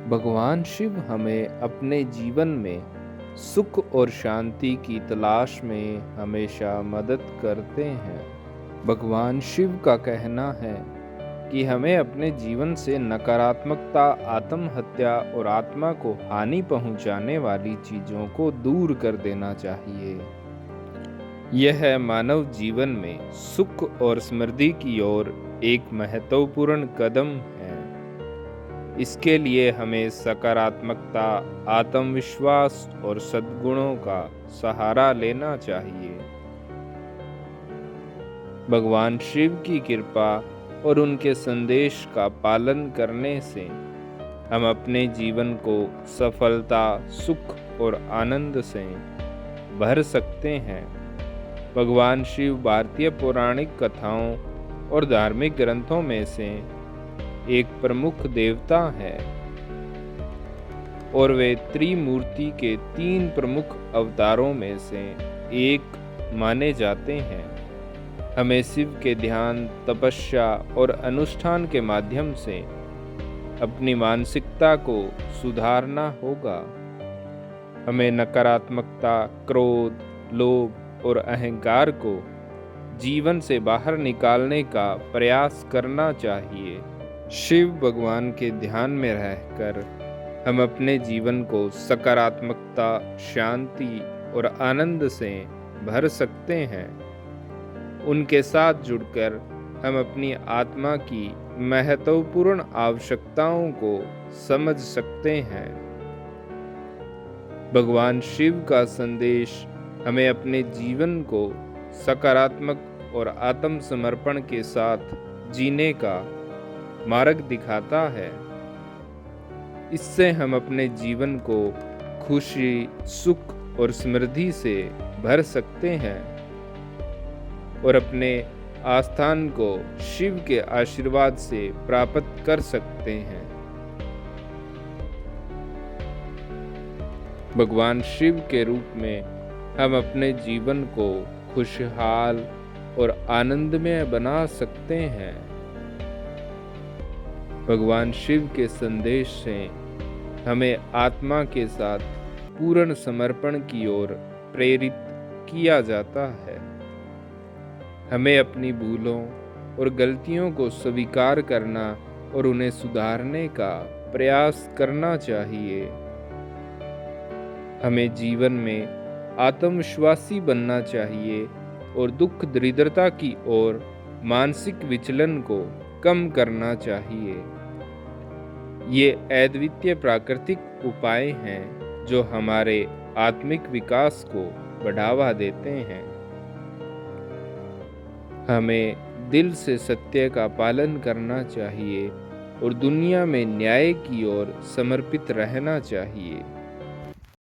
भगवान शिव हमें अपने जीवन में सुख और शांति की तलाश में हमेशा मदद करते हैं। भगवान शिव का कहना है कि हमें अपने जीवन से नकारात्मकता, आत्महत्या और आत्मा को हानि पहुंचाने वाली चीजों को दूर कर देना चाहिए। यह मानव जीवन में सुख और समृद्धि की ओर एक महत्वपूर्ण कदम है। इसके लिए हमें सकारात्मकता, आत्मविश्वास और सद्गुणों का सहारा लेना चाहिए। भगवान शिव की कृपा और उनके संदेश का पालन करने से हम अपने जीवन को सफलता, सुख और आनंद से भर सकते हैं। भगवान शिव भारतीय पौराणिक कथाओं और धार्मिक ग्रंथों में से एक प्रमुख देवता है और वे त्रिमूर्ति के 3 प्रमुख अवतारों में से एक माने जाते हैं। हमें शिव के ध्यान, तपस्या और अनुष्ठान के माध्यम से अपनी मानसिकता को सुधारना होगा। हमें नकारात्मकता, क्रोध, लोभ और अहंकार को जीवन से बाहर निकालने का प्रयास करना चाहिए। शिव भगवान के ध्यान में रहकर हम अपने जीवन को सकारात्मकता, शांति और आनंद से भर सकते हैं। उनके साथ जुड़कर हम अपनी आत्मा की महत्वपूर्ण आवश्यकताओं को समझ सकते हैं। भगवान शिव का संदेश हमें अपने जीवन को सकारात्मक और आत्मसमर्पण के साथ जीने का मार्ग दिखाता है। इससे हम अपने जीवन को खुशी, सुख और समृद्धि से भर सकते हैं और अपने आस्थान को शिव के आशीर्वाद से प्राप्त कर सकते हैं। भगवान शिव के रूप में हम अपने जीवन को खुशहाल और आनंदमय बना सकते हैं। भगवान शिव के संदेश से हमें आत्मा के साथ पूर्ण समर्पण की ओर प्रेरित किया जाता है। हमें अपनी भूलों और गलतियों को स्वीकार करना और उन्हें सुधारने का प्रयास करना चाहिए। हमें जीवन में आत्मविश्वासी बनना चाहिए और दुख, दरिद्रता की ओर मानसिक विचलन को कम करना चाहिए। ये अद्वितीय प्राकृतिक उपाय हैं जो हमारे आत्मिक विकास को बढ़ावा देते हैं। हमें दिल से सत्य का पालन करना चाहिए और दुनिया में न्याय की ओर समर्पित रहना चाहिए।